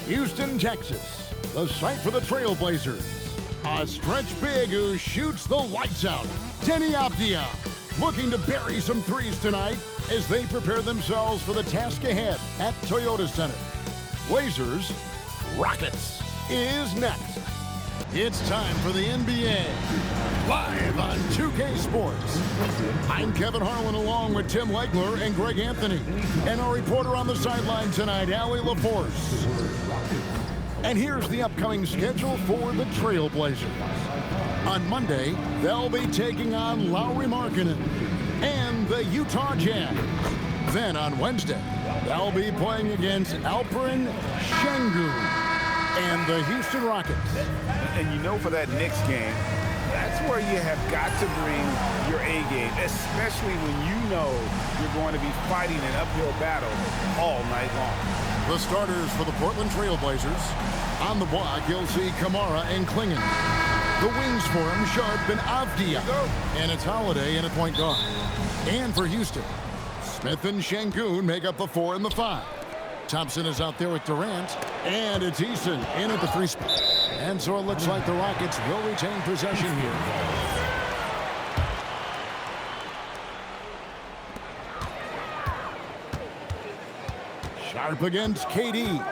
Houston, Texas, the site for the Trailblazers. A stretch big who shoots the lights out. Denny Avdia looking to bury some threes tonight as they prepare themselves for the task ahead at Toyota Center. Blazers, Rockets is next. It's time for the NBA, live on 2K Sports. I'm Kevin Harlan along with Tim Legler and Greg Anthony, and our reporter on the sideline tonight, Allie LaForce. And here's the upcoming schedule for the Trailblazers. On Monday, they'll be taking on Lauri Markkanen and the Utah Jazz. Then on Wednesday, they'll be playing against Alperen Sengun and the Houston Rockets. And you know, for that Knicks game, that's where you have got to bring your A game, especially when you know you're going to be fighting an uphill battle all night long. The starters for the Portland Trailblazers. On the block, you'll see Kamara and Klingon. The wings for him, Sharp and Avdia. And it's Holiday in at point guard. And for Houston, Smith and Sengun make up the 4 and the 5. Thompson is out there with Durant, and it's Eason in at the 3 spot. And so it looks like the Rockets will retain possession here. Sharp against KD.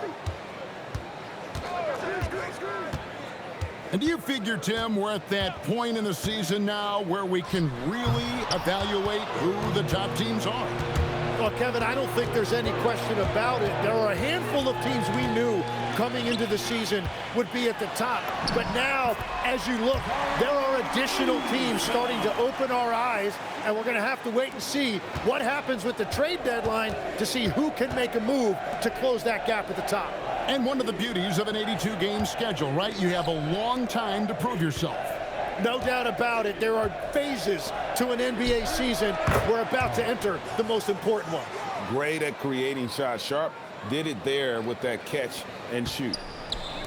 And do you figure, Tim, we're at that point in the season now where we can really evaluate who the top teams are? Well, Kevin, I don't think there's any question about it. There are a handful of teams we knew coming into the season would be at the top. But now, as you look, there are additional teams starting to open our eyes, and we're going to have to wait and see what happens with the trade deadline to see who can make a move to close that gap at the top. And one of the beauties of an 82-game schedule, right? You have a long time to prove yourself. No doubt about it. There are phases to an NBA season. We're about to enter the most important one. Great at creating shots. Sharp did it there with that catch and shoot.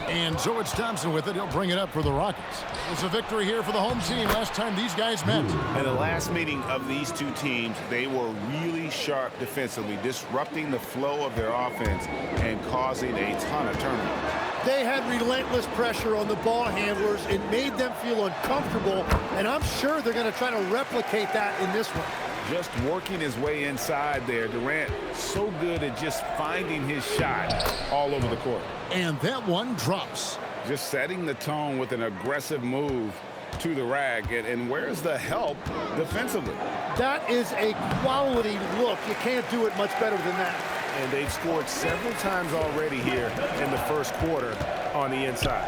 And so it's Thompson with it. He'll bring it up for the Rockets. It's a victory here for the home team last time these guys met. In the last meeting of these two teams, they were really sharp defensively, disrupting the flow of their offense and causing a ton of turnovers. They had relentless pressure on the ball handlers. It made them feel uncomfortable, and I'm sure they're going to try to replicate that in this one. Just working his way inside there. Durant so good at just finding his shot all over the court. And that one drops. Just setting the tone with an aggressive move to the rack. And where's the help defensively? That is a quality look. You can't do it much better than that. And they've scored several times already here in the first quarter on the inside.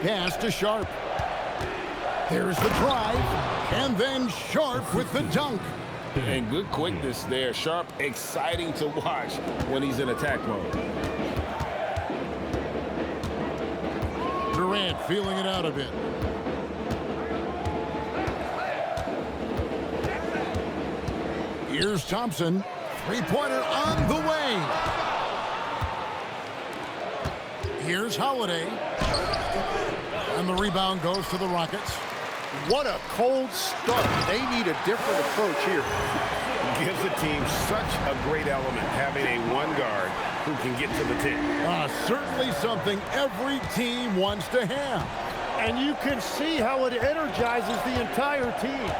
Pass to Sharp. There's the drive, and then Sharp with the dunk. And good quickness there. Sharp, exciting to watch when he's in attack mode. Durant feeling it out a bit. Here's Thompson. Three-pointer on the way. Here's Holiday. And the rebound goes to the Rockets. What a cold start. They need a different approach here. Gives the team such a great element, having a one guard who can get to the tip. Certainly something every team wants to have. And you can see how it energizes the entire team.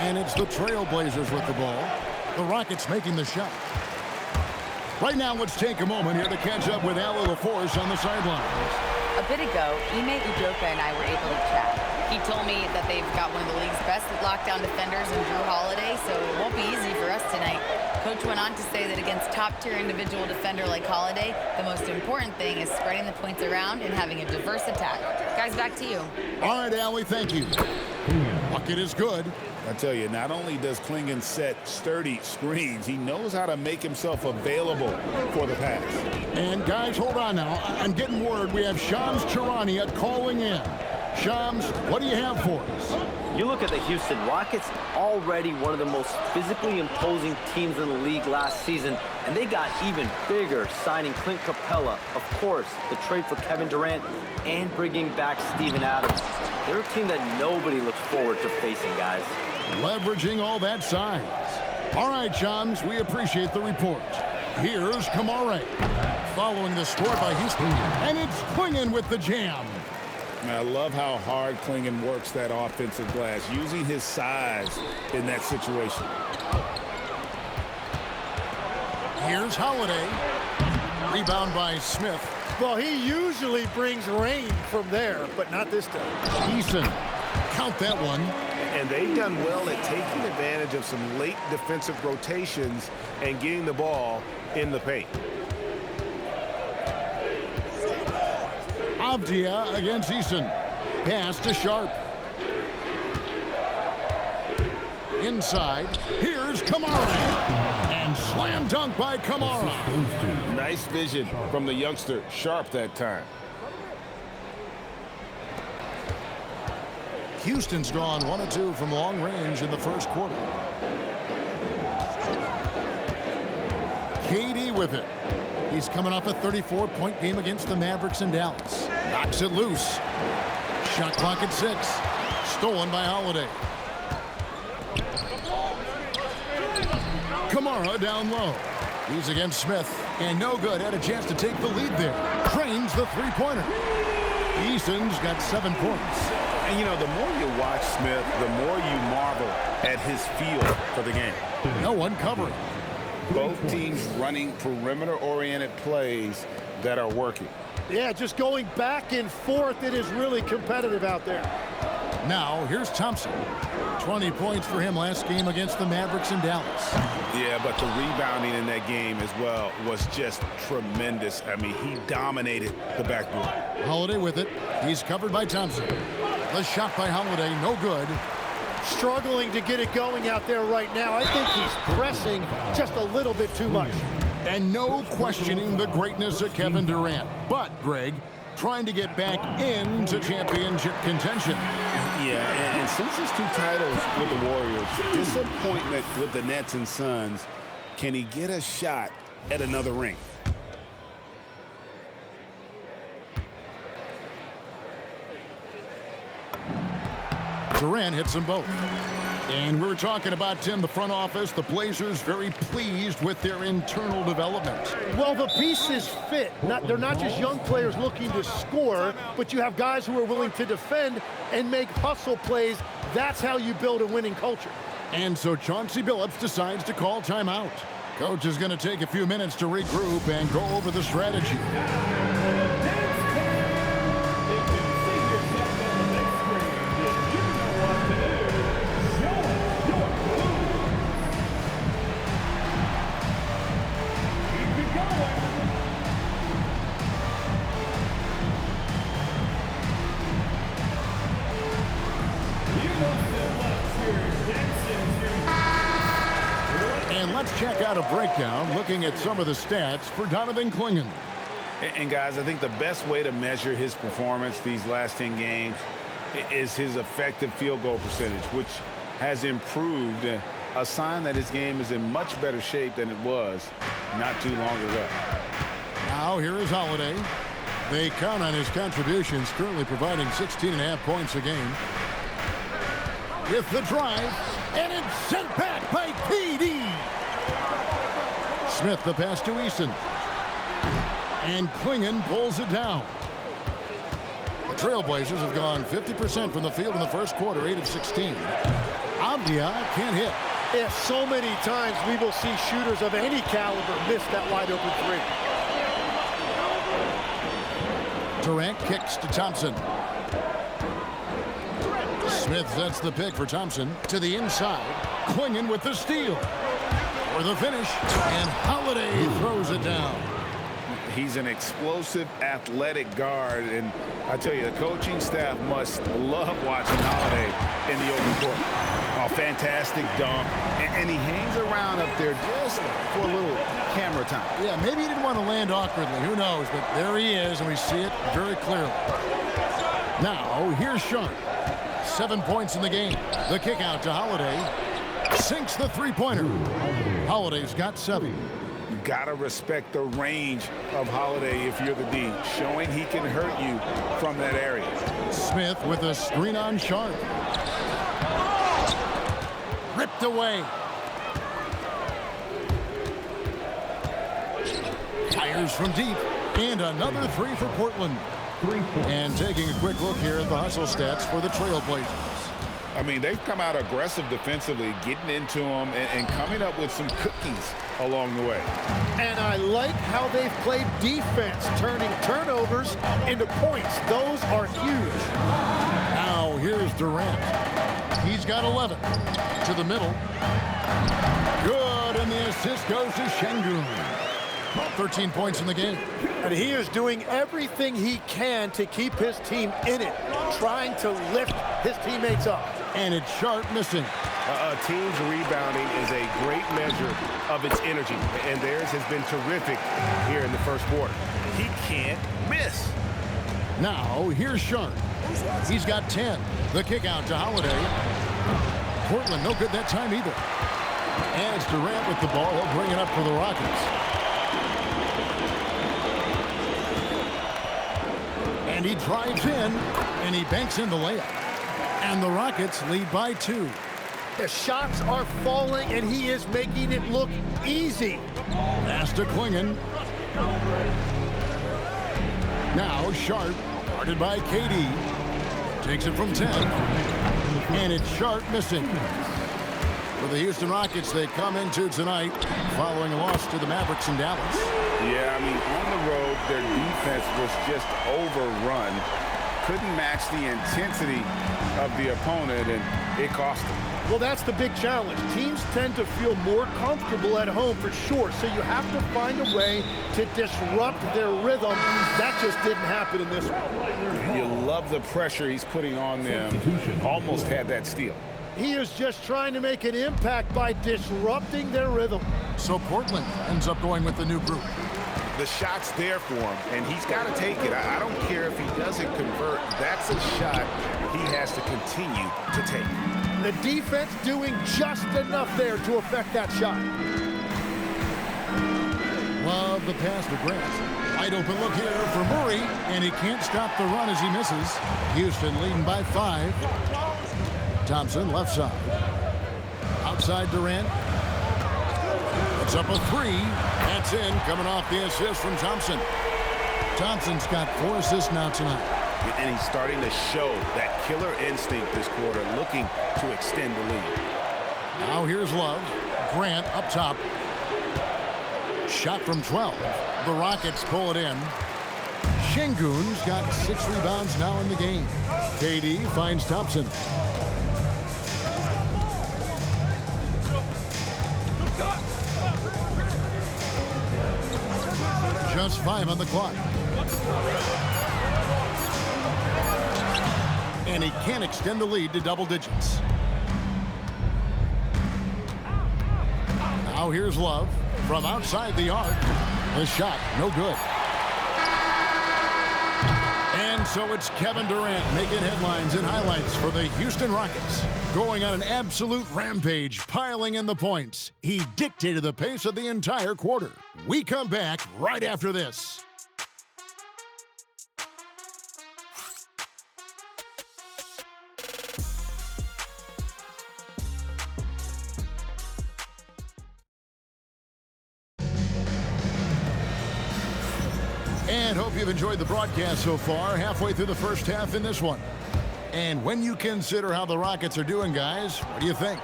And it's the Trailblazers with the ball. The Rockets making the shot. Right now, let's take a moment here to catch up with Allie LaForce on the sidelines. A bit ago, Ime Udoka and I were able to chat. He told me that they've got one of the league's best lockdown defenders in Drew Holiday, so it won't be easy for us tonight. Coach went on to say that against top-tier individual defender like Holiday, the most important thing is spreading the points around and having a diverse attack. Guys, back to you. All right, Allie, thank you. Bucket is good. I tell you, not only does Klingon set sturdy screens, he knows how to make himself available for the pass. And guys, hold on now. I'm getting word we have Shams Charania calling in. Shams, what do you have for us? You look at the Houston Rockets, already one of the most physically imposing teams in the league last season, and they got even bigger, signing Clint Capella, of course, the trade for Kevin Durant, and bringing back Steven Adams. They're a team that nobody looks forward to facing, guys. Leveraging all that size. All right, Shams, we appreciate the report. Here's Kamare. Following the score by Houston, and it's Klingon with the jam. I love how hard Klingon works that offensive glass, using his size in that situation. Here's Holiday. Rebound by Smith. Well, he usually brings rain from there, but not this time. Eason. Count that one. And they've done well at taking advantage of some late defensive rotations and getting the ball in the paint. Avdia against Eason. Pass to Sharp. Inside. Here's Kamara. And slam dunk by Kamara. Nice vision from the youngster Sharp that time. Houston's gone 1 of 2 from long range in the first quarter. KD with it. He's coming off a 34-point game against the Mavericks in Dallas. Knocks it loose. Shot clock at 6. Stolen by Holiday. Kamara down low. He's against Smith. And no good. Had a chance to take the lead there. Trains the three-pointer. Eason's got 7 points. And, you know, the more you watch Smith, the more you marvel at his feel for the game. No one covering. Both teams running perimeter-oriented plays that are working. Yeah, just going back and forth. It is really competitive out there. Now, here's Thompson. 20 points for him last game against the Mavericks in Dallas. Yeah, but the rebounding in that game as well was just tremendous. I mean, he dominated the backboard. Holiday with it. He's covered by Thompson. The shot by Holiday, no good. Struggling to get it going out there right now. I think he's pressing just a little bit too much. And no questioning the greatness of Kevin Durant. But, Greg, trying to get back into championship contention. Yeah, and since his 2 titles with the Warriors, disappointment with the Nets and Suns, can he get a shot at another ring? Durant hits them both. And we were talking about, Tim, the front office, the Blazers very pleased with their internal development. Well, the pieces fit. They're not just young players looking to score, but you have guys who are willing to defend and make hustle plays. That's how you build a winning culture. And so Chauncey Billups decides to call timeout. Coach is going to take a few minutes to regroup and go over the strategy. And let's check out a breakdown looking at some of the stats for Donovan Klingon. And guys, I think the best way to measure his performance these last 10 games is his effective field goal percentage, which has improved, a sign that his game is in much better shape than it was not too long ago. Now here is Holiday. They count on his contributions, currently providing 16.5 points a game. With the drive, and it's sent back by KD. Smith the pass to Eason. And Klingon pulls it down. The Trailblazers have gone 50% from the field in the first quarter, 8 of 16. Avdia can't hit. Yeah, so many times we will see shooters of any caliber miss that wide open three. Durant kicks to Thompson. Smith sets the pick for Thompson to the inside. Klingon with the steal. For the finish. And Holiday throws it down. He's an explosive, athletic guard, and I tell you, the coaching staff must love watching Holiday in the open court. Oh, fantastic dunk, and he hangs around up there just for a little camera time. Yeah, maybe he didn't want to land awkwardly. Who knows? But there he is, and we see it very clearly. Now, here's Sharp. 7 points in the game. The kick out to Holiday. Sinks the three-pointer. Holiday's got 7. You gotta respect the range of Holiday if you're the D, showing he can hurt you from that area. Smith with a screen on Sharp. Ripped away. Fires from deep. And another 3 for Portland. And taking a quick look here at the hustle stats for the Trailblazers. I mean, they've come out aggressive defensively, getting into them and coming up with some cookies along the way. And I like how they've played defense, turning turnovers into points. Those are huge. Now here's Durant. He's got 11. To the middle. Good, and the assist goes to Şengün. 13 points in the game. And he is doing everything he can to keep his team in it, trying to lift his teammates up. And it's Sharp missing. A team's rebounding is a great measure of its energy, and theirs has been terrific here in the first quarter. He can't miss. Now, here's Sharp. He's got 10. The kick out to Holiday. Portland no good that time either. And it's Durant with the ball. He'll bring it up for the Rockets. And he drives in, and he banks in the layup. And the Rockets lead by 2. The shots are falling, and he is making it look easy. Pass to Klingon. Now Sharp, guarded by KD. Takes it from 10. And it's Sharp missing. For the Houston Rockets, they come into tonight following a loss to the Mavericks in Dallas. Yeah, I mean, on the road, their defense was just overrun. Couldn't match the intensity of the opponent, and it cost them. Well, that's the big challenge. Teams tend to feel more comfortable at home for sure, so you have to find a way to disrupt their rhythm. That just didn't happen in this one. You love the pressure he's putting on them. Almost had that steal. He is just trying to make an impact by disrupting their rhythm. So Portland ends up going with the new group. The shot's there for him, and he's got to take it. I don't care if he doesn't convert. That's a shot he has to continue to take. The defense doing just enough there to affect that shot. Love the pass to Grant. Wide open look here for Murray, and he can't stop the run as he misses. Houston leading by 5. Thompson left side. Outside Durant. It's up a 3. That's in, coming off the assist from Thompson. Thompson's got 4 assists now tonight. And he's starting to show that killer instinct this quarter, looking to extend the lead. Now here's Love. Grant up top. Shot from 12. The Rockets pull it in. Şengün's got 6 rebounds now in the game. KD finds Thompson. Just 5 on the clock. And he can't extend the lead to double digits. Now here's Love from outside the arc. The shot, no good. And so it's Kevin Durant making headlines and highlights for the Houston Rockets. Going on an absolute rampage, piling in the points. He dictated the pace of the entire quarter. We come back right after this. And hope you've enjoyed the broadcast so far, halfway through the first half in this one. And when you consider how the Rockets are doing, guys, what do you think?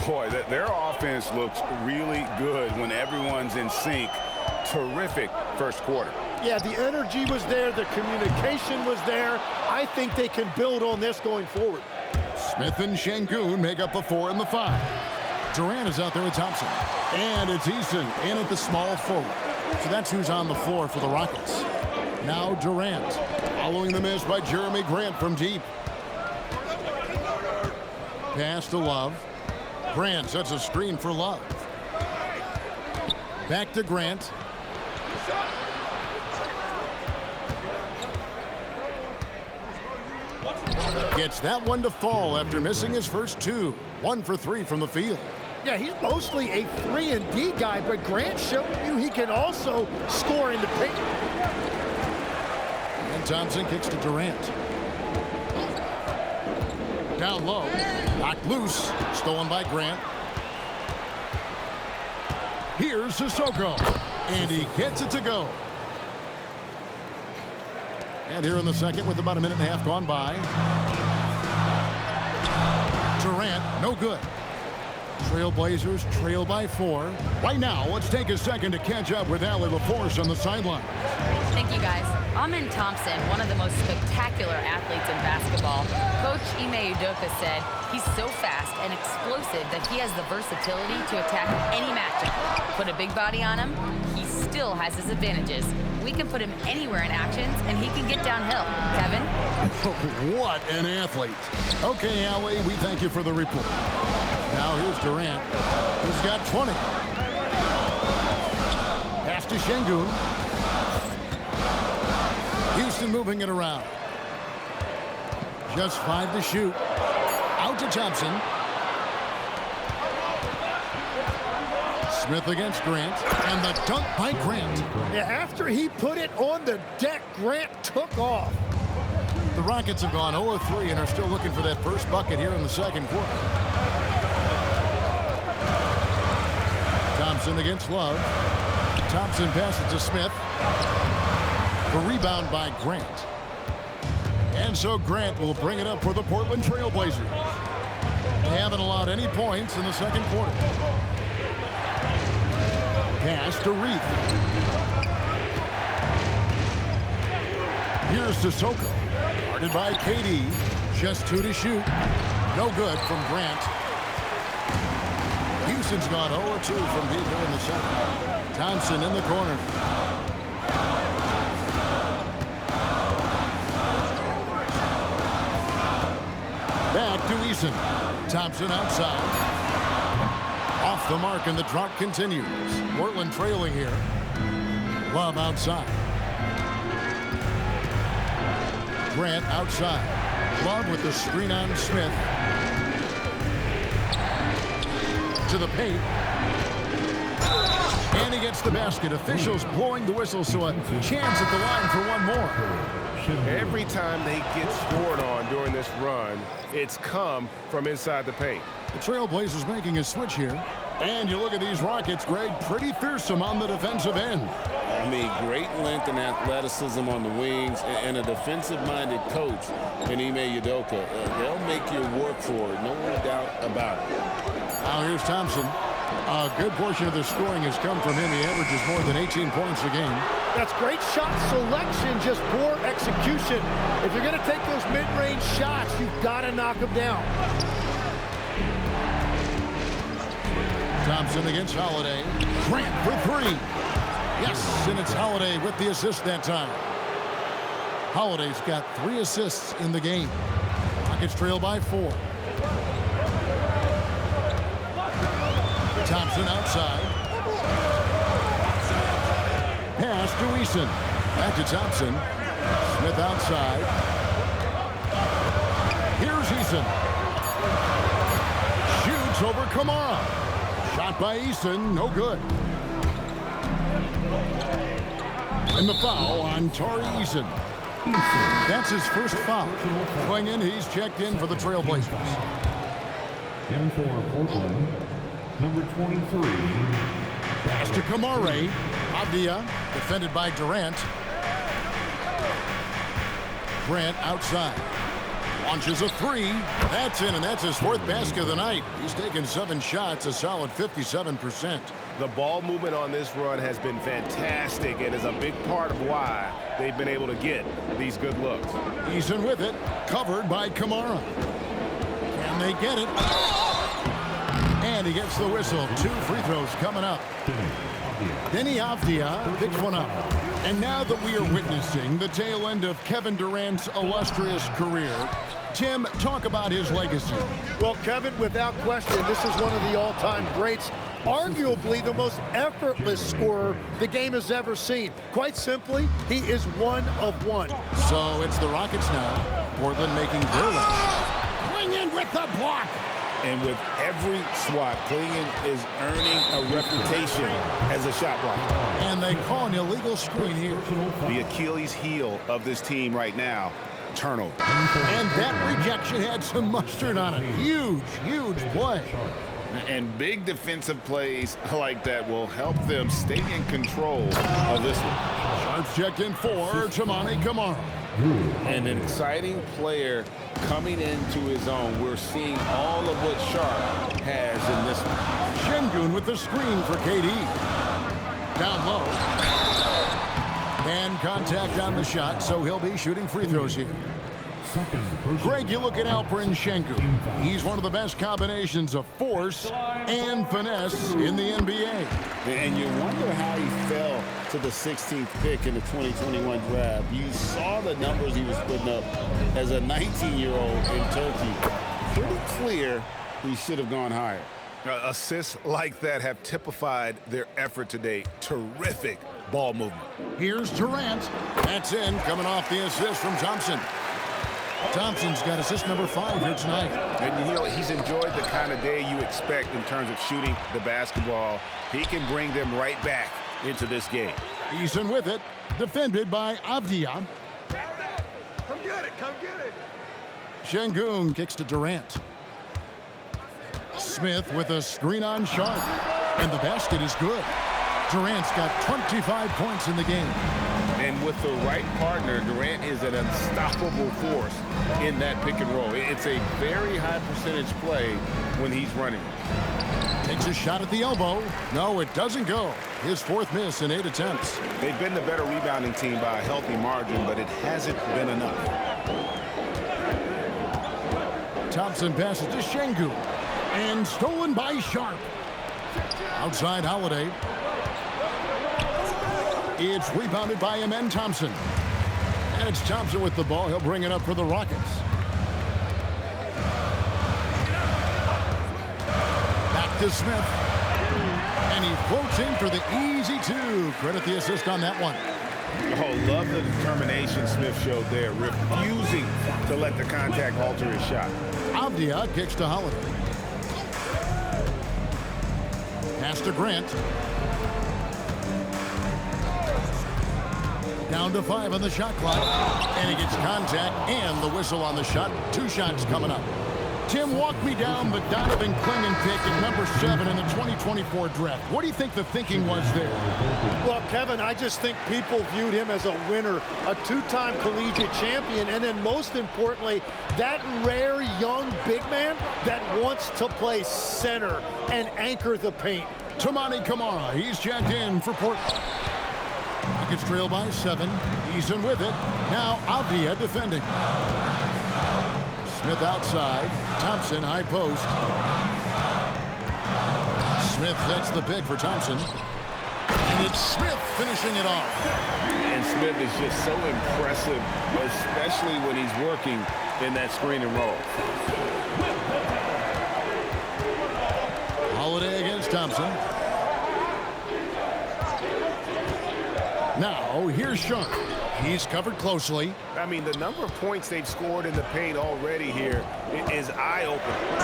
Boy, their offense looks really good when everyone's in sync. Terrific first quarter. Yeah, the energy was there. The communication was there. I think they can build on this going forward. Smith and Şengün make up the 4 and the 5. Durant is out there with Thompson. And it's Easton in at the small forward. So that's who's on the floor for the Rockets. Now Durant, following the miss by Jeremy Grant from deep. Pass to Love. Grant sets a screen for Love. Back to Grant. Gets that one to fall after missing his first two. 1 for 3 from the field. Yeah, he's mostly a 3-and-D guy, but Grant showed you he can also score in the paint. And Thompson kicks to Durant. Down low. Knocked loose. Stolen by Grant. Here's Sissoko. And he gets it to go. And here in the second with about a minute and a half gone by. Durant, no good. Trailblazers trail by 4. Right now, let's take a second to catch up with Allie LaForce on the sideline. Thank you, guys. Amin Thompson, one of the most spectacular athletes in basketball. Coach Ime Udoka said he's so fast and explosive that he has the versatility to attack any matchup. Put a big body on him, he still has his advantages. We can put him anywhere in actions, and he can get downhill. Kevin? What an athlete. Okay, Allie, we thank you for the report. Now here's Durant, who's got 20. Pass to Şengün. Houston moving it around. Just 5 to shoot. Out to Thompson. Smith against Grant. And the dunk by Grant. Yeah, after he put it on the deck, Grant took off. The Rockets have gone 0-3 and are still looking for that first bucket here in the second quarter. Thompson against Love. Thompson passes to Smith. The rebound by Grant. And so Grant will bring it up for the Portland Trailblazers. They haven't allowed any points in the second quarter. Pass to Reed. Here's Sissoko. Guarded by KD. Just 2 to shoot. No good from Grant. Houston's gone 0-2 from deep here in the second. Thompson in the corner. Back to Eason. Thompson outside. Off the mark, and the drought continues. Portland trailing here. Love outside. Grant outside. Love with the screen on Smith. To the paint. And he gets the basket. Officials blowing the whistle, so a chance at the line for one more. Every time they get scored on during this run, it's come from inside the paint. The Trailblazers making a switch here. And you look at these Rockets, Greg, pretty fearsome on the defensive end. I mean, great length and athleticism on the wings, and a defensive-minded coach in Ime Udoka. They'll make you work for it, no doubt about it. Now here's Thompson. A good portion of the scoring has come from him. He averages more than 18 points a game. That's great shot selection, just poor execution. If you're going to take those mid-range shots, you've got to knock them down. Thompson against Holiday. Grant for 3. Yes, and it's Holiday with the assist that time. Holiday's got 3 assists in the game. Rockets trail by 4. Thompson outside. Pass to Eason. Back to Thompson. Smith outside. Here's Eason. Shoots over Kamara. Shot by Eason, no good. And the foul on Tari Eason. That's his first foul. Going in, he's checked in for the Trailblazers. And for Portland, number 23. Pass to Kamara. Avdia, defended by Durant. Grant outside. Launches a 3. That's in, and that's his 4th basket of the night. He's taken 7 shots, a solid 57%. The ball movement on this run has been fantastic and is a big part of why they've been able to get these good looks. Eason with it, covered by Kamara. Can they get it? And he gets the whistle. 2 free throws coming up. Denny Avdia picks one up. And now that we are witnessing the tail end of Kevin Durant's illustrious career, Tim, talk about his legacy. Well, Kevin, without question, this is one of the all-time greats. Arguably the most effortless scorer the game has ever seen. Quite simply, he is one of one. So it's the Rockets now. Portland making their lunch. Klingon with the block. And with every swat, Klingon is earning a reputation as a shot blocker. And they call an illegal screen here. The Achilles heel of this team right now, turnover. And that rejection had some mustard on it. Huge, huge play. And big defensive plays like that will help them stay in control of this one. Sharp's checked in for Tamani Kamara. And an exciting player coming into his own. We're seeing all of what Sharp has in this one. Şengün with the screen for KD. Down low. And contact on the shot, so he'll be shooting free throws here. Greg, you look at Alperen Şengün. He's one of the best combinations of force and finesse in the NBA. And you wonder how he fell to the 16th pick in the 2021 draft. You saw the numbers he was putting up as a 19-year-old in Turkey. Pretty clear he should have gone higher. Assists like that have typified their effort today. Terrific ball movement. Here's Durant. That's in, coming off the assist from Thompson. Thompson's got assist number 5 here tonight. And you know, he's enjoyed the kind of day you expect in terms of shooting the basketball. He can bring them right back into this game. Eason with it, defended by Avdia. Come get it, come get it. Şengün kicks to Durant. Smith with a screen on Sharp. And the basket is good. Durant's got 25 points in the game. And with the right partner, Durant is an unstoppable force in that pick and roll. It's a very high percentage play when he's running. Takes a shot at the elbow. No, it doesn't go. His 4th miss in 8 attempts. They've been the better rebounding team by a healthy margin, but it hasn't been enough. Thompson passes to Şengün. And stolen by Sharp. Outside Holiday. It's rebounded by Amen Thompson. And it's Thompson with the ball. He'll bring it up for the Rockets. Back to Smith. And he floats in for the easy 2. Credit the assist on that one. Oh, love the determination Smith showed there, refusing to let the contact alter his shot. Avdia kicks to Holiday. Pass to Grant. Down to 5 on the shot clock. And he gets contact and the whistle on the shot. 2 shots coming up. Tim, walk me down the Donovan Klingon pick at number 7 in the 2024 draft. What do you think the thinking was there? Well, Kevin, I just think people viewed him as a winner, a 2-time collegiate champion, and then most importantly, that rare young big man that wants to play center and anchor the paint. Tamani Kamara, he's checked in for Portland. Rockets trail by 7. Eason with it. Now Avdia defending. Smith outside. Thompson high post. Smith sets the pick for Thompson. And it's Smith finishing it off. And Smith is just so impressive, especially when he's working in that screen and roll. Holiday against Thompson. Now, here's Sharp. He's covered closely. I mean, the number of points they've scored in the paint already here is eye-opening.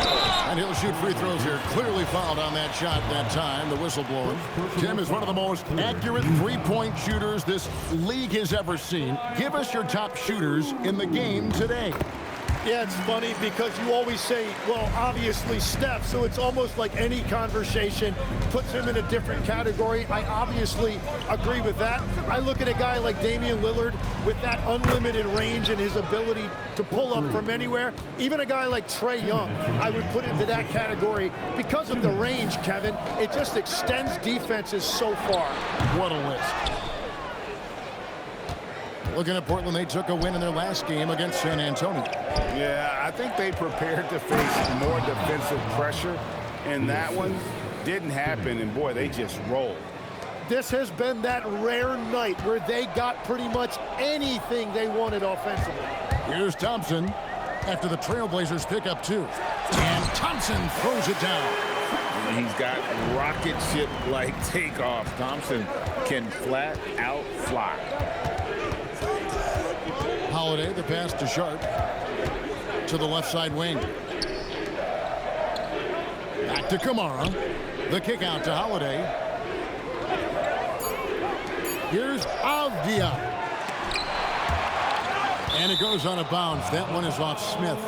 And he'll shoot free throws here. Clearly fouled on that shot that time, the whistle blowing. Tim is one of the most accurate three-point shooters this league has ever seen. Give us your top shooters in the game today. Yeah, it's funny because you always say, well, obviously Steph, so it's almost like any conversation puts him in a different category. I obviously agree with that. I look at a guy like Damian Lillard with that unlimited range and his ability to pull up from anywhere. Even a guy like Trae Young, I would put into that category because of the range, Kevin. It just extends defenses so far. What a list. Looking at Portland, they took a win in their last game against San Antonio. Yeah, I think they prepared to face more defensive pressure, and that one didn't happen, and boy, they just rolled. This has been that rare night where they got pretty much anything they wanted offensively. Here's Thompson after the Trailblazers pick up 2. And Thompson throws it down. He's got rocket ship-like takeoff. Thompson can flat out fly. Holiday, the pass to Sharp. to the left side wing. Back to Kamara. The kick out to Holiday. Here's Avdia. And it goes out of bounds. That one is off Smith.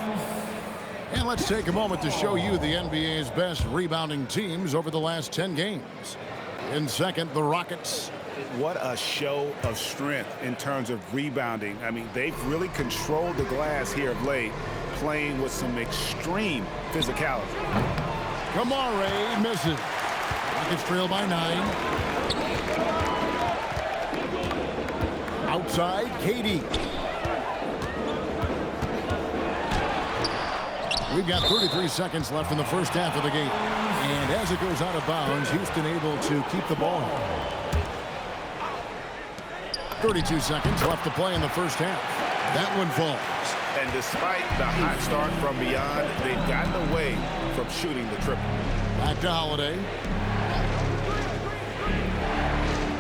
And let's take a moment to show you the NBA's best rebounding teams over the last 10 games. In second, the Rockets. What a show of strength in terms of rebounding. I mean, they've really controlled the glass here of late, playing with some extreme physicality. Kamara misses. Rockets trail by 9. Outside, KD. We've got 33 seconds left in the first half of the game. And as it goes out of bounds, Houston able to keep the ball. 32 seconds left to play in the first half. That one falls. And despite the hot start from beyond, they've gotten away from shooting the triple. Back to Holiday.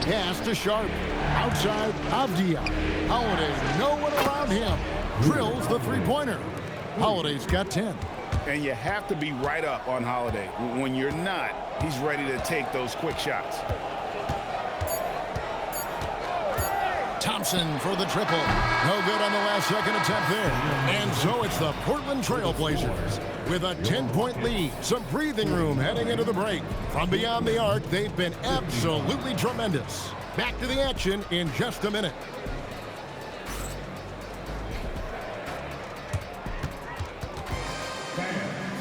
Pass to Sharp. Outside, Avdia. Holiday, no one around him. Drills the three-pointer. Holiday's got 10. And you have to be right up on Holiday. When you're not, he's ready to take those quick shots. Thompson for the triple. No good on the last second attempt there. And so it's the Portland Trailblazers with a 10-point lead. Some breathing room heading into the break. From beyond the arc, they've been absolutely tremendous. Back to the action in just a minute.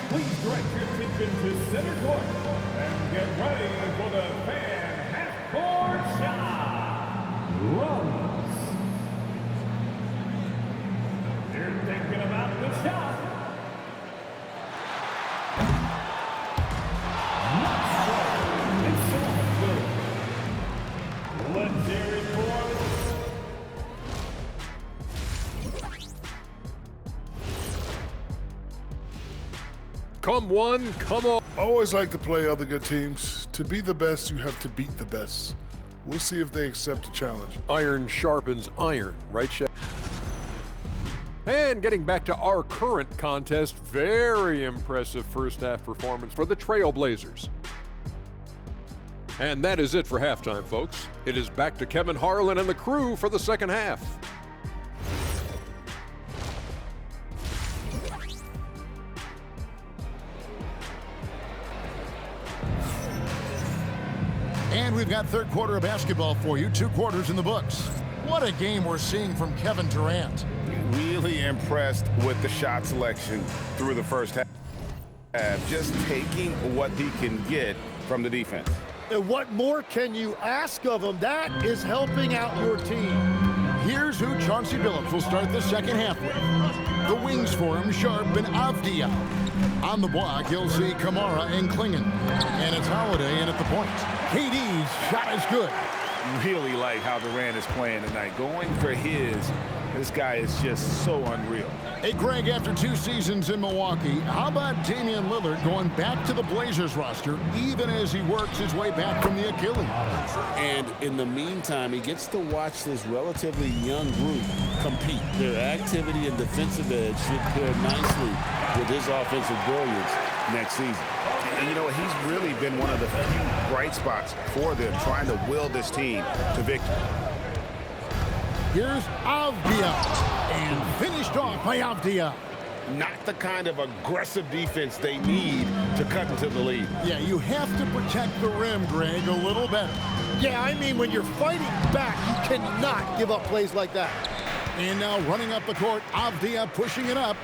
Please direct your attention to center court and get ready for the fan half-court shot. Runs. You're thinking about the shot. Not so. It's so good. Let's hear it, boys. Come one, come all. I always like to play other good teams. To be the best, you have to beat the best. We'll see if they accept the challenge. Iron sharpens iron, right, Chef? And getting back to our current contest, very impressive first half performance for the Trailblazers. And that is it for halftime, folks. It is back to Kevin Harlan and the crew for the second half. And we've got third quarter of basketball for you. 2 quarters in the books. What a game we're seeing from Kevin Durant. Really impressed with the shot selection through the first half. Just taking what he can get from the defense. And what more can you ask of him? That is helping out your team. Here's who Chauncey Billups will start the second half with. The wings for him, Sharp and Avdia. On the block, you'll see Kamara and Klingon. And it's Holiday in at the point. KD's shot is good. Really like how Durant is playing tonight. Going for his. This guy is just so unreal. Hey, Greg, after 2 seasons in Milwaukee, how about Damian Lillard going back to the Blazers roster even as he works his way back from the Achilles? And in the meantime, he gets to watch this relatively young group compete. Their activity and defensive edge should pair nicely with his offensive brilliance next season. And you know what? He's really been one of the few bright spots for them, trying to will this team to victory. Here's Avdia. And finished off by Avdia. Not the kind of aggressive defense they need to cut into the lead. Yeah, you have to protect the rim, Greg, a little better. Yeah, I mean, when you're fighting back, you cannot give up plays like that. And now running up the court, Avdia pushing it up.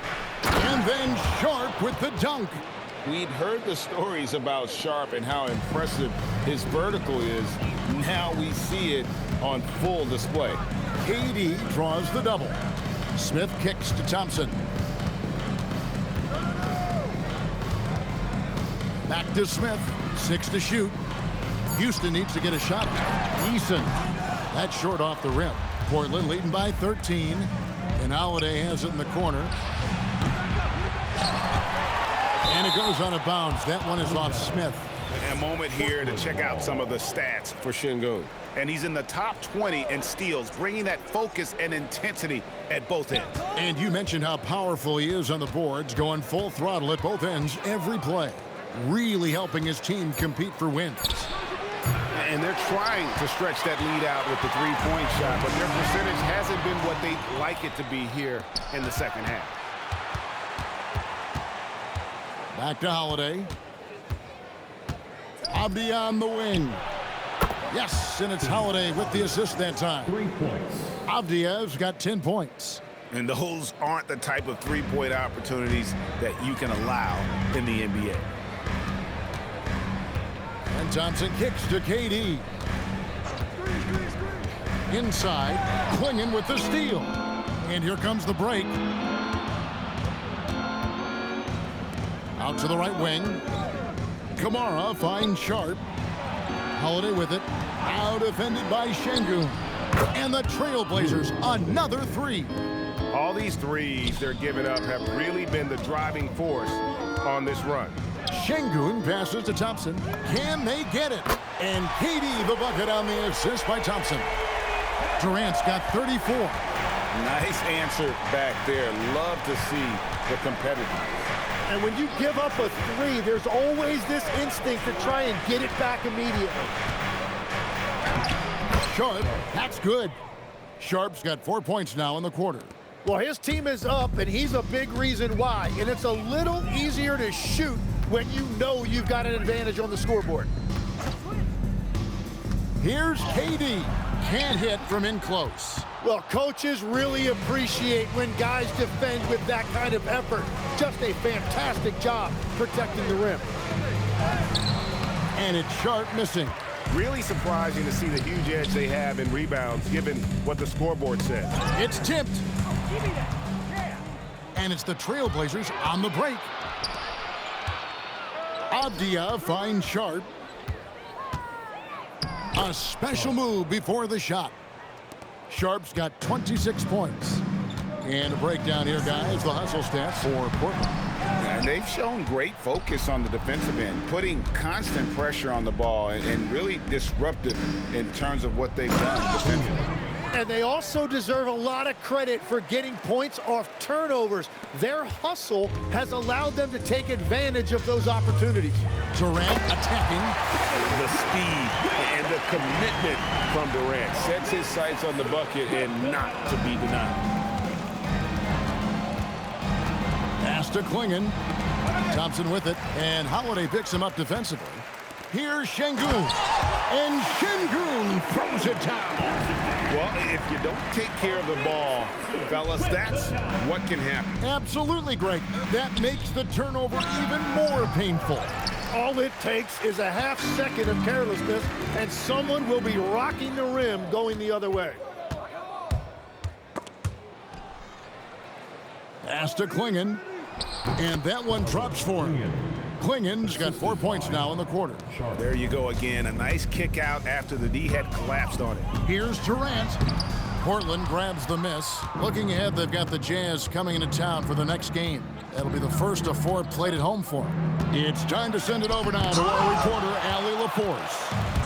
And then Sharp with the dunk. We'd heard the stories about Sharp and how impressive his vertical is. Now we see it on full display. KD draws the double. Smith kicks to Thompson. Back to Smith. 6 to shoot. Houston needs to get a shot. Eason. That's short off the rim. Portland leading by 13. And Holiday has it in the corner. And it goes out of bounds. That one is off Smith. A moment here to check out some of the stats for Şengün. And he's in the top 20 in steals, bringing that focus and intensity at both ends. And you mentioned how powerful he is on the boards, going full throttle at both ends every play. Really helping his team compete for wins. And they're trying to stretch that lead out with the three-point shot, but their percentage hasn't been what they'd like it to be here in the second half. Back to Holiday. Avdia on the wing. Yes, and it's Holiday with the assist that time. 3 points. Avdia's got 10 points. And those aren't the type of three-point opportunities that you can allow in the NBA. And Thompson kicks to KD. Inside, Klingon with the steal. And here comes the break. Out to the right wing. Kamara finds Sharp. Holiday with it. Now defended by Şengün. And the Trailblazers, another three. All these threes they're giving up have really been the driving force on this run. Şengün passes to Thompson. Can they get it? And KD the bucket on the assist by Thompson. Durant's got 34. Nice answer back there. Love to see the competitiveness. And when you give up a three, there's always this instinct to try and get it back immediately. Sharp, that's good. Sharp's got 4 points now in the quarter. Well, his team is up, and he's a big reason why. And it's a little easier to shoot when you know you've got an advantage on the scoreboard. Here's KD. Can't hit from in close. Well, coaches really appreciate when guys defend with that kind of effort. Just a fantastic job protecting the rim. And it's Sharp missing. Really surprising to see the huge edge they have in rebounds, given what the scoreboard says. It's tipped. And it's the Trailblazers on the break. Avdia finds Sharp. A special move before the shot. Sharp's got 26 points. And a breakdown here, guys. The hustle stats for Portland. And they've shown great focus on the defensive end, putting constant pressure on the ball and really disruptive in terms of what they've done defensively. And they also deserve a lot of credit for getting points off turnovers. Their hustle has allowed them to take advantage of those opportunities. Durant attacking. The speed and the commitment from Durant sets his sights on the bucket and not to be denied. Pass to Klingon. Thompson with it, and Holiday picks him up defensively. Here's Şengün, and Şengün throws it down. Well, if you don't take care of the ball, fellas, that's what can happen. Absolutely, Greg. That makes the turnover even more painful. All it takes is a half second of carelessness, and someone will be rocking the rim going the other way. Pass to Klingon, and that one drops for him. Klingon's got 4 points now in the quarter. There you go again. A nice kick out after the D had collapsed on it. Here's Durant. Portland grabs the miss. Looking ahead, they've got the Jazz coming into town for the next game. That'll be the first of 4 played at home for them. It's time to send it over now to our reporter, Allie Laporce.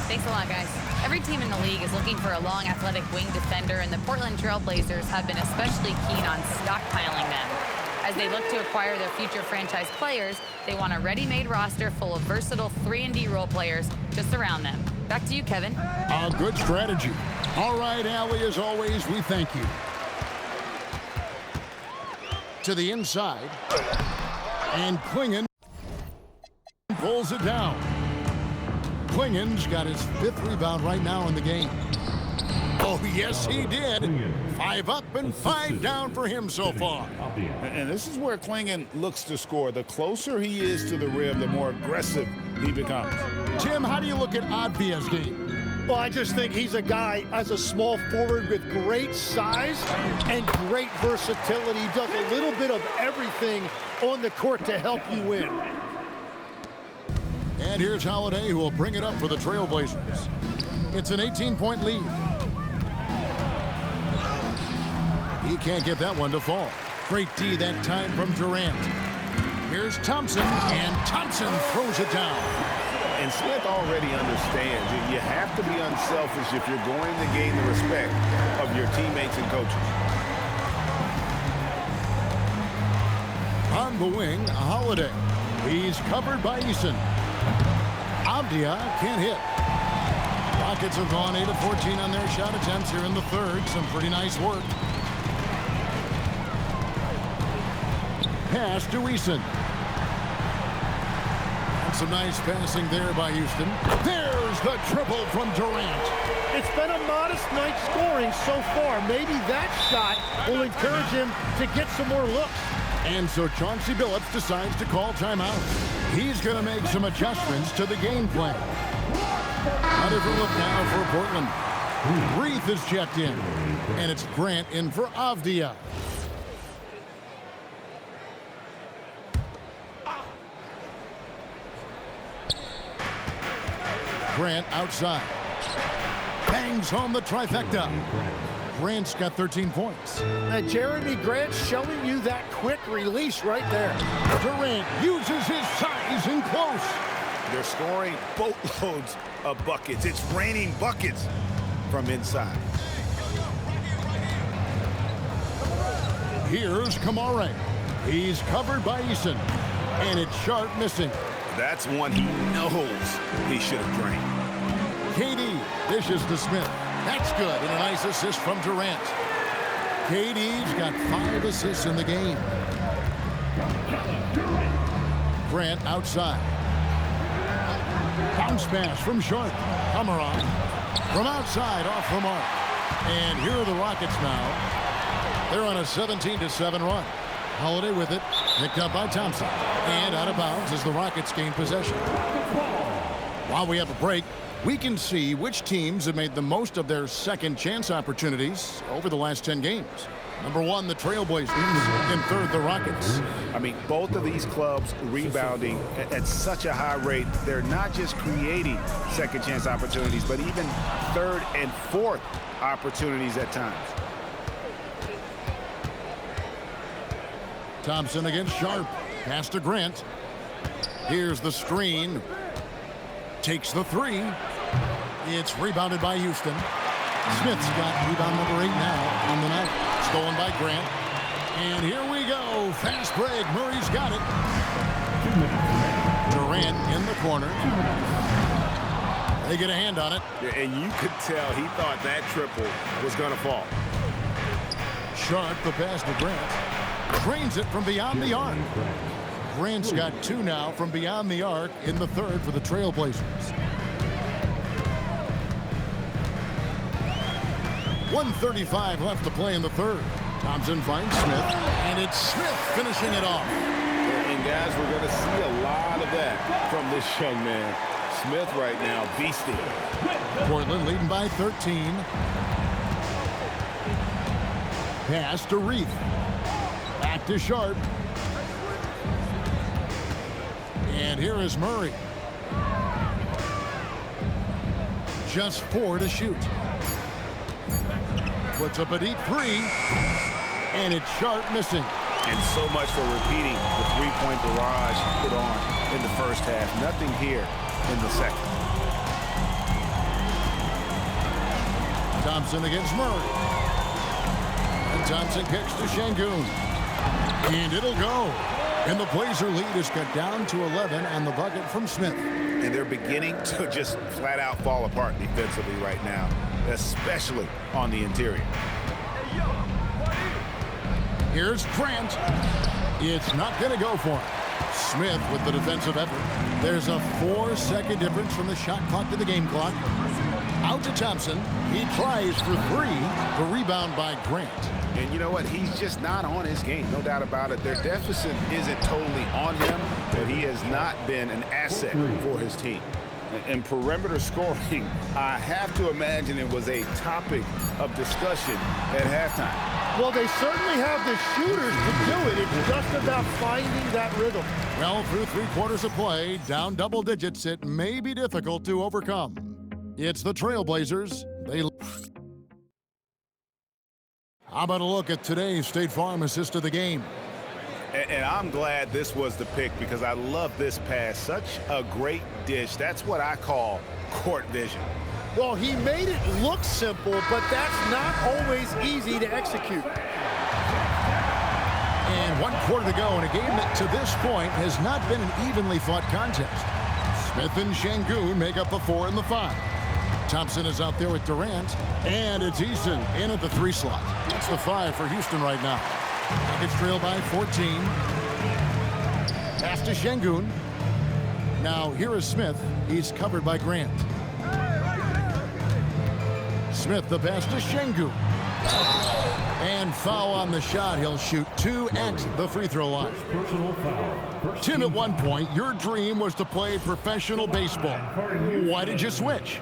Thanks a lot, guys. Every team in the league is looking for a long, athletic wing defender, and the Portland Trailblazers have been especially keen on stockpiling them. As they look to acquire their future franchise players, they want a ready-made roster full of versatile 3-and-D role players to surround them. Back to you, Kevin. A good strategy. All right, Allie, as always, we thank you. To the inside. And Klingon pulls it down. Klingon's got his 5th rebound right now in the game. Oh, yes, he did. 5 up and 5 down for him so far. And this is where Klingon looks to score. The closer he is to the rim, the more aggressive he becomes. Tim, how do you look at Avdia's game? Well, I just think he's a guy as a small forward with great size and great versatility. He does a little bit of everything on the court to help you win. And here's Holiday, who will bring it up for the Trailblazers. It's an 18-point lead. He can't get that one to fall. Great D that time from Durant. Here's Thompson, and Thompson throws it down. And Smith already understands that you have to be unselfish if you're going to gain the respect of your teammates and coaches. On the wing, Holiday. He's covered by Eason. Avdia can't hit. Rockets have gone 8 of 14 on their shot attempts here in the third. Some pretty nice work. Pass to Eason. And some nice passing there by Houston. There's the triple from Durant. It's been a modest night scoring so far. Maybe that shot will encourage him to get some more looks. And so Chauncey Billups decides to call timeout. He's going to make some adjustments to the game plan. A different look now for Portland. Reith is checked in. And it's Grant in for Avdia. Grant outside. Bangs home the trifecta. Grant's got 13 points. And Jeremy Grant showing you that quick release right there. Durant uses his size in close. They're scoring boatloads of buckets. It's raining buckets from inside. Here's Kamare. He's covered by Eason. And it's Sharp missing. That's one he knows he should have drained. KD dishes to Smith. That's good, and a nice assist from Durant. KD's got 5 assists in the game. Grant outside. Bounce pass from Sharp. Kamara from outside off the mark. And here are the Rockets now. They're on a 17-7 run. Holiday with it. Picked up by Thompson. And out of bounds as the Rockets gain possession. While we have a break, we can see which teams have made the most of their second chance opportunities over the last 10 games. Number 1, the Trailblazers, and third, the Rockets. I mean, both of these clubs rebounding at such a high rate. They're not just creating second chance opportunities, but even third and fourth opportunities at times. Thompson against Sharp. Pass to Grant. Here's the screen. Takes the 3. It's rebounded by Houston. Smith's got rebound number 8 now on the night. Stolen by Grant. And here we go. Fast break. Murray's got it. Durant in the corner. They get a hand on it. And you could tell he thought that triple was going to fall. Sharp the pass to Grant. Trains it from beyond the arc. Grant's got 2 now from beyond the arc in the third for the Trailblazers. 1:35 left to play in the third. Thompson finds Smith, and it's Smith finishing it off. And guys, we're going to see a lot of that from this young man. Smith right now, beasting. Portland leading by 13. Pass to Reith. Back to Sharp. And here is Murray. Just 4 to shoot. Puts up a deep 3. And it's Sharp missing. And so much for repeating the three-point barrage put on in the first half. Nothing here in the second. Thompson against Murray. And Thompson kicks to Şengün. And it'll go. And the Blazer lead is cut down to 11 on the bucket from Smith. And they're beginning to just flat out fall apart defensively right now, especially on the interior. Here's Grant. It's not going to go for him. Smith with the defensive effort. There's a 4-second difference from the shot clock to the game clock. Out to Thompson. He tries for 3. The rebound by Grant. And you know what? He's just not on his game. No doubt about it. Their deficit isn't totally on him, but he has not been an asset for his team. And perimeter scoring, I have to imagine it was a topic of discussion at halftime. Well, they certainly have the shooters to do it. It's just about finding that rhythm. Well, through 3 quarters of play, down double digits, it may be difficult to overcome. It's the Trailblazers. How about a look at today's State Farm assist of the game? And I'm glad this was the pick because I love this pass. Such a great dish. That's what I call court vision. Well, he made it look simple, but that's not always easy to execute. And 1 quarter to go in a game that to this point has not been an evenly fought contest. Smith and Şengün make up the 4 and the 5. Thompson is out there with Durant, and it's Eason in at the 3 slot. That's the 5 for Houston right now. Rockets trail by 14. Pass to Şengün. Now here is Smith. He's covered by Grant. Smith the pass to Şengün. And foul on the shot. He'll shoot 2 at the free throw line. Tim, at one point, your dream was to play professional baseball. Why did you switch?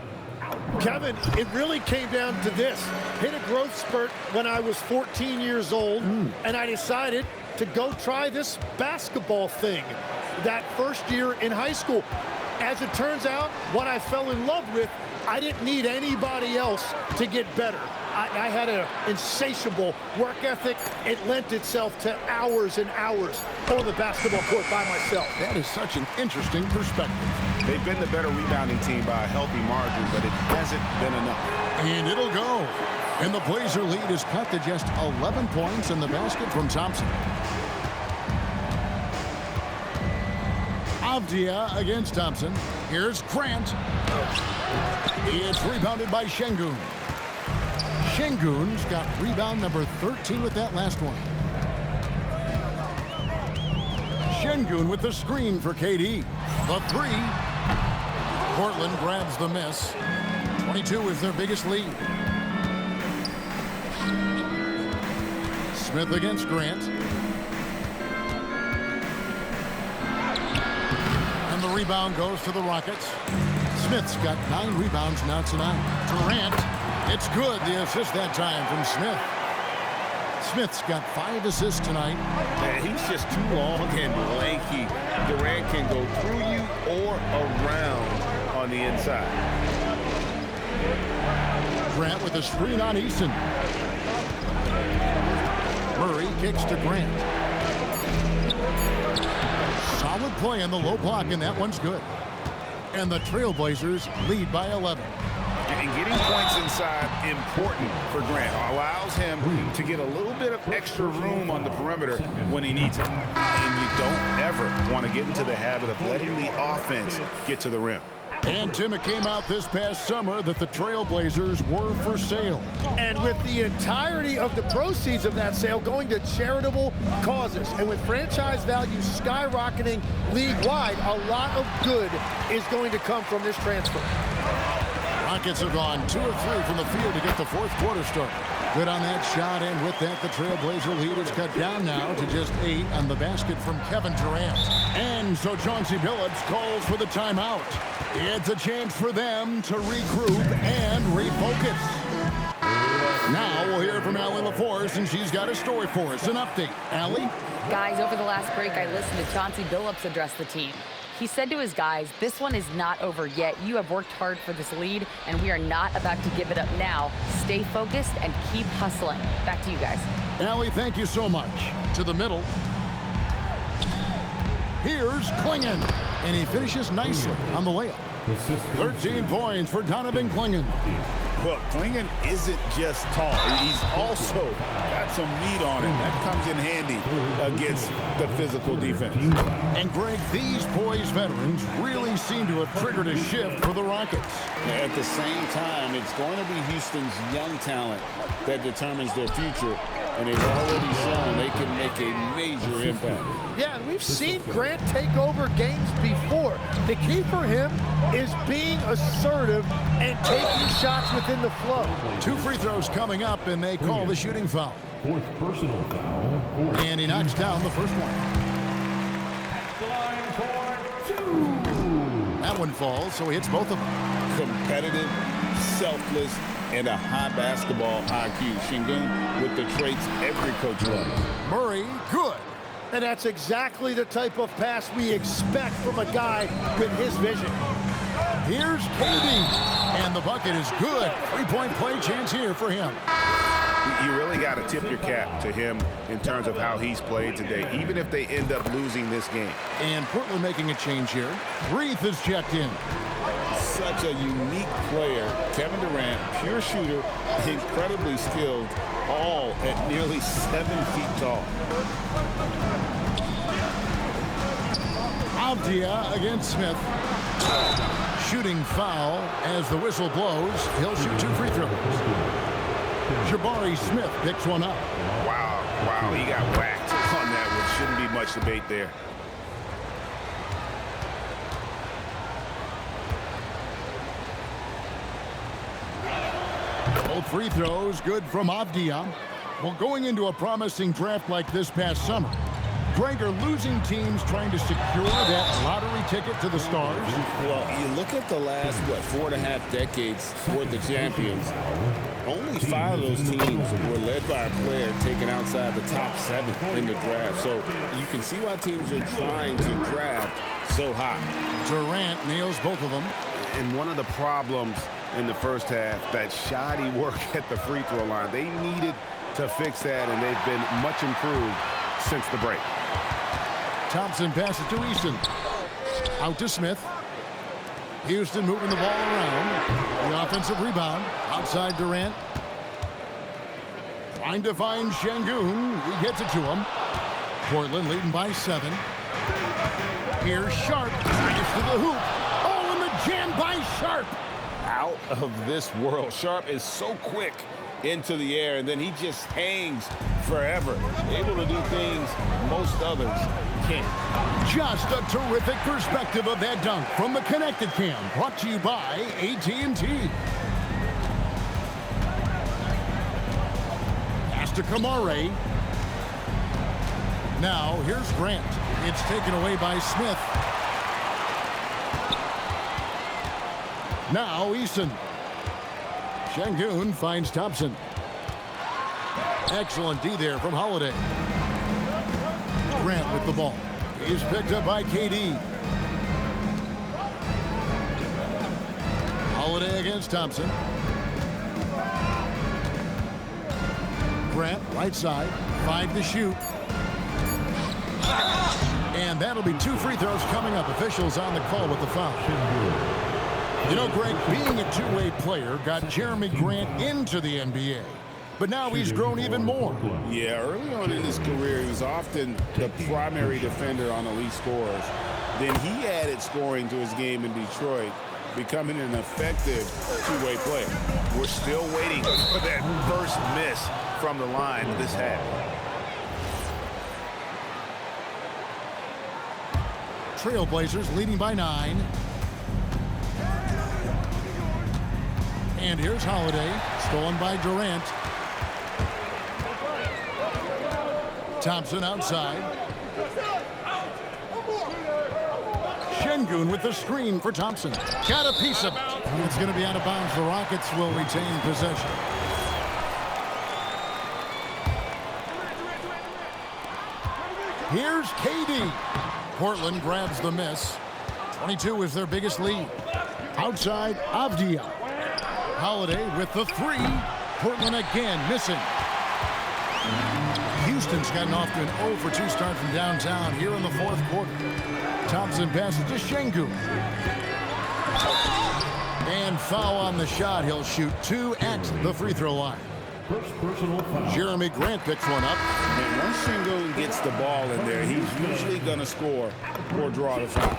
Kevin, it really came down to this. Hit a growth spurt when I was 14 years old, and I decided to go try this basketball thing that first year in high school. As it turns out, what I fell in love with, I didn't need anybody else to get better. I had an insatiable work ethic. It lent itself to hours and hours on the basketball court by myself. That is such an interesting perspective. They've been the better rebounding team by a healthy margin, but it hasn't been enough. And it'll go. And the Blazer lead is cut to just 11 points in the basket from Thompson. Avdia against Thompson. Here's Grant. It's rebounded by Şengün. Şengün's got rebound number 13 with that last one. Şengün with the screen for KD. The 3. Portland grabs the miss. 22 is their biggest lead. Smith against Grant. And the rebound goes to the Rockets. Smith's got 9 rebounds now tonight. Durant, it's good. The assist that time from Smith. Smith's got 5 assists tonight. Man, he's just too long and lanky. Durant can go through you or around on the inside. Grant with a screen on Eason. Murray kicks to Grant. Solid play in the low block, and that one's good. And the Trailblazers lead by 11. And getting points inside important for Grant. Allows him to get a little bit of extra room on the perimeter when he needs it. And you don't ever want to get into the habit of letting the offense get to the rim. And Tim, it came out this past summer that the Trailblazers were for sale. And with the entirety of the proceeds of that sale going to charitable causes, and with franchise value skyrocketing league-wide, a lot of good is going to come from this transfer. Rockets have gone 2 of 3 from the field to get the 4th quarter started. Good on that shot, and with that, the Trailblazer lead is cut down now to just 8 on the basket from Kevin Durant. And so Chauncey Billups calls for the timeout. It's a chance for them to regroup and refocus. Now we'll hear from Allie LaForce, and she's got a story for us. An update. Allie? Guys, over the last break, I listened to Chauncey Billups address the team. He said to his guys, this one is not over yet. You have worked hard for this lead, and we are not about to give it up now. Stay focused and keep hustling. Back to you guys. Allie, thank you so much. To the middle. Here's Clingan, and he finishes nicely on the layup. 13 points for Donovan Clingan. Well, Clingan isn't just tall. He's also got some meat on him. That comes in handy against the physical defense. And Greg, these poised veterans really seem to have triggered a shift for the Rockets. At the same time, it's going to be Houston's young talent that determines their future. And they've already shown they can make a major impact. Yeah, and we've seen Grant take over games before. The key for him is being assertive and taking shots within the flow. 2 free throws coming up, and they call the shooting foul. 4th personal foul. And he knocks down the first one. That one falls, so he hits both of them. Competitive, selfless, and a high basketball IQ. Şengün with the traits every coach loves. Murray, good. And that's exactly the type of pass we expect from a guy with his vision. Here's KD, and the bucket is good. 3-point play chance here for him. You really got to tip your cap to him in terms of how he's played today, even if they end up losing this game. And Portland making a change here. Reith is checked in. Such a unique player. Kevin Durant, pure shooter, incredibly skilled, all at nearly 7 feet tall. Avdia against Smith. Shooting foul as the whistle blows. He'll shoot 2 free throws. Jabari Smith picks one up. Wow, he got whacked on that one. Shouldn't be much debate there. Both free throws good from Avdia. Well, going into a promising draft like this past summer, Greg, are losing teams trying to secure that lottery ticket to the stars? Well, you look at the last, 4.5 decades for the champions. Only 5 of those teams were led by a player taken outside the top 7 in the draft. So you can see why teams are trying to draft so high. Durant nails both of them. And one of the problems in the first half, that shoddy work at the free throw line. They needed to fix that, and they've been much improved since the break. Thompson passes to Easton. Out to Smith. Houston moving the ball around. The offensive rebound. Outside Durant. Trying to find Şengün. He gets it to him. Portland leading by 7. Here's Sharp. Gets to the hoop. Oh, and the jam by Sharp. Out of this world. Sharp is so quick into the air, and then he just hangs forever. Able to do things most others can't. Just a terrific perspective of that dunk from the Connected Cam. Brought to you by AT&T. Pass to Kamare. Now, here's Grant. It's taken away by Smith. Now, Easton. Şengün finds Thompson. Excellent D there from Holiday. Grant with the ball. He's picked up by KD. Holiday against Thompson. Grant, right side. 5 to shoot. And that'll be 2 free throws coming up. Officials on the call with the foul. You know, Greg, being a two-way player got Jeremy Grant into the NBA. But now he's grown even more. Yeah, early on in his career, he was often the primary defender on elite scorers. Then he added scoring to his game in Detroit, becoming an effective two-way player. We're still waiting for that first miss from the line this half. Trailblazers leading by 9. And here's Holiday, stolen by Durant. Thompson outside. Şengün with the screen for Thompson. Got a piece of it. It's going to be out of bounds. The Rockets will retain possession. Here's KD. Portland grabs the miss. 22 is their biggest lead. Outside, Avdia. Holiday with the 3. Portland again missing. Houston's gotten off to an 0 for 2 start from downtown here in the 4th quarter. Thompson passes to Şengün. And foul on the shot. He'll shoot 2 at the free throw line. Jeremy Grant picks one up. And once Şengün gets the ball in there, he's usually going to score or draw the foul.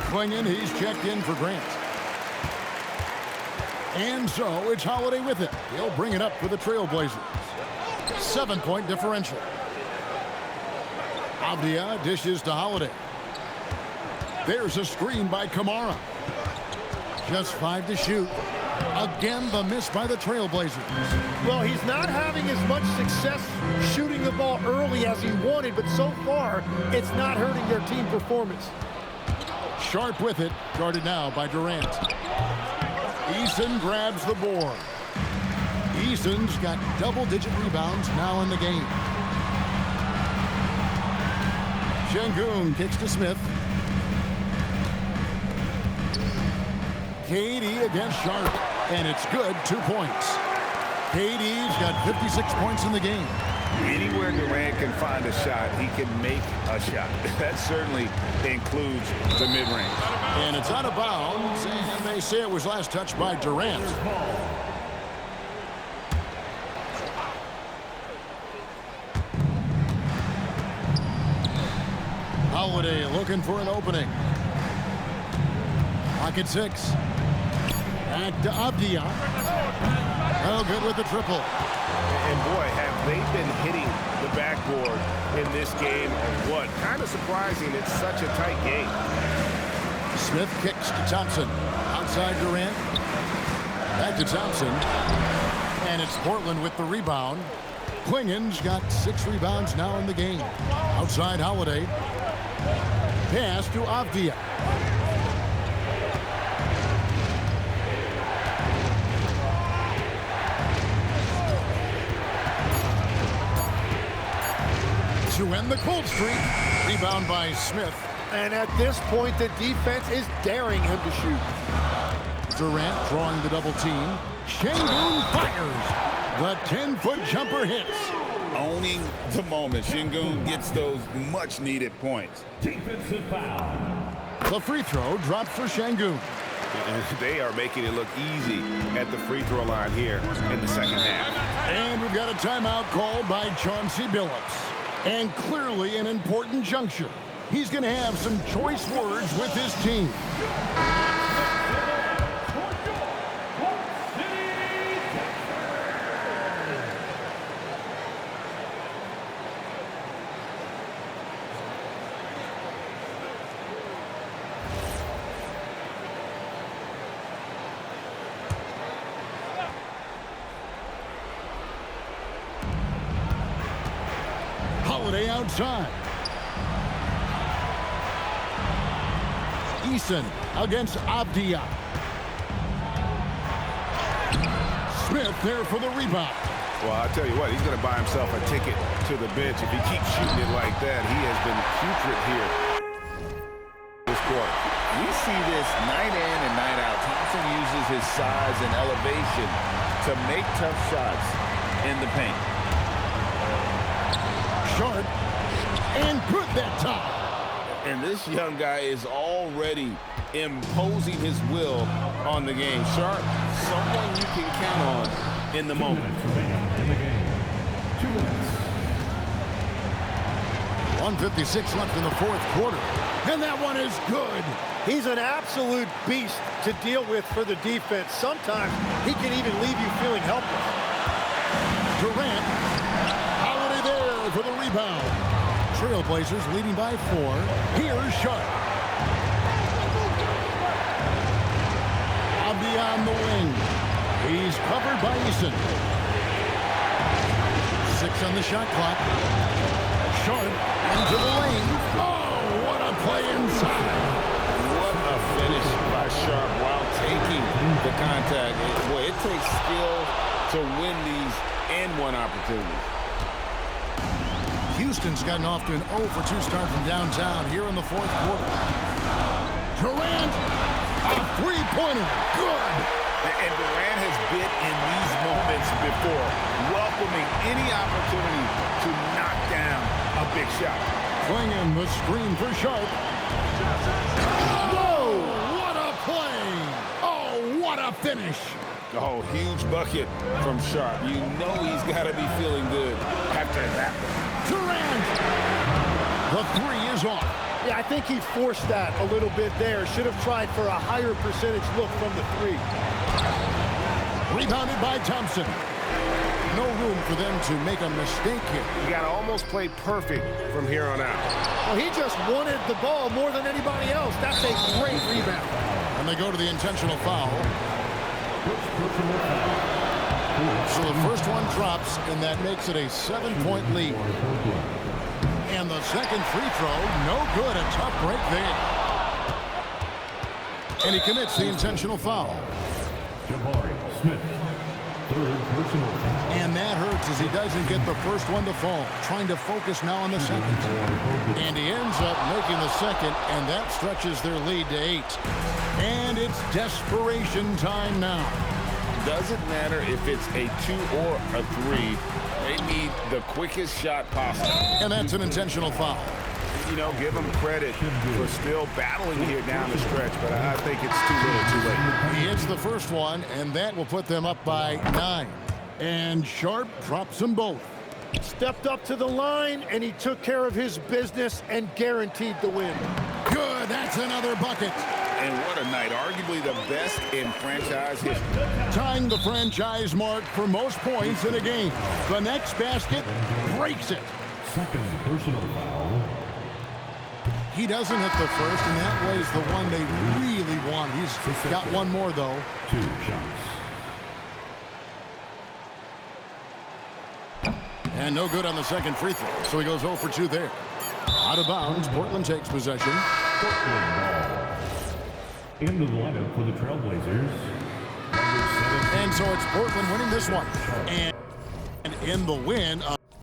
Klingen, he's checked in for Grant. And so it's Holiday with it. He'll bring it up for the Trailblazers. 7-point differential. Avdia dishes to Holiday. There's a screen by Kamara. Just 5 to shoot. Again, the miss by the Trailblazers. Well, he's not having as much success shooting the ball early as he wanted, but so far, it's not hurting their team performance. Sharp with it, guarded now by Durant. Easton grabs the board. Easton's got double-digit rebounds now in the game. Şengün kicks to Smith. KD against Sharp, and it's good. 2 points. KD's got 56 points in the game. Anywhere Durant can find a shot, he can make a shot. That certainly includes the mid-range. And it's out of bounds, and they say it was last touched by Durant. Holiday looking for an opening. Pocket 6. Back to Avdia. Oh, good with the triple. And boy, have they been hitting the backboard in this game or what? Kind of surprising. It's such a tight game. Smith kicks to Thompson. Outside Durant. Back to Thompson. And it's Portland with the rebound. Klingen's got 6 rebounds now in the game. Outside Holiday. Pass to Avdia. To end the cold streak. Rebound by Smith. And at this point, the defense is daring him to shoot. Durant drawing the double team. Şengün fires. The 10-foot jumper hits. Owning the moment. Şengün gets those much-needed points. Defensive foul. The free throw dropped for Şengün. They are making it look easy at the free throw line here in the second half. And we've got a timeout called by Chauncey Billups. And clearly an important juncture. He's going to have some choice words with his team. Holiday outside. Eason against Avdia. Smith there for the rebound. Well, I'll tell you what, he's going to buy himself a ticket to the bench. If he keeps shooting it like that, he has been putrid here this quarter. We see this night in and night out. Thompson uses his size and elevation to make tough shots in the paint. Short and good that time. And this young guy is already imposing his will on the game. Sharp, someone you can count on in the moment. In the game. 2 minutes. 1:56 left in the fourth quarter. And that one is good. He's an absolute beast to deal with for the defense. Sometimes he can even leave you feeling helpless. Durant. Holiday there for the rebound. Trailblazers leading by 4. Here's Sharp. Beyond the wing. He's covered by Eason. 6 on the shot clock. Sharp into the lane. Oh, what a play inside. What a finish by Sharp while taking the contact. Boy, it takes skill to win these and 1 opportunities. Houston's gotten off to an 0 for 2 start from downtown here in the fourth quarter. Durant, a three-pointer, good. And Durant has been in these moments before, welcoming any opportunity to knock down a big shot. Klingen the screen for Sharp. Whoa, what a play. Oh, what a finish. Oh, huge bucket from Sharp. You know he's got to be feeling good after that one. Durant. The 3 is off. Yeah, I think he forced that a little bit there. Should have tried for a higher percentage look from the 3. Rebounded by Thompson. No room for them to make a mistake here. You got to almost play perfect from here on out. Well, he just wanted the ball more than anybody else. That's a great rebound. And they go to the intentional foul. So the first one drops, and that makes it a 7-point lead. And the second free throw, no good. A tough break there. And he commits the intentional foul. Smith, 3rd personal foul. And that hurts as he doesn't get the first one to fall. Trying to focus now on the second. And he ends up making the second, and that stretches their lead to 8. And it's desperation time now. doesn't matter if it's a 2 or a 3. They need the quickest shot possible. And that's an intentional foul. You know, give them credit for still battling here down the stretch, but I think it's too little too late. He hits the first one, and that will put them up by 9. And Sharp drops them both. Stepped up to the line, and he took care of his business and guaranteed the win. Good, that's another bucket. And what a night, arguably the best in franchise history. Tying the franchise mark for most points in a game. The next basket breaks it. Second personal foul. He doesn't hit the first, and that was the one they really want. He's got one more, though. 2 shots. And no good on the second free throw, so he goes 0 for 2 there. Out of bounds, Portland takes possession. Portland ball. Into the lineup for the Trailblazers. And so it's Portland winning this one. And in the win...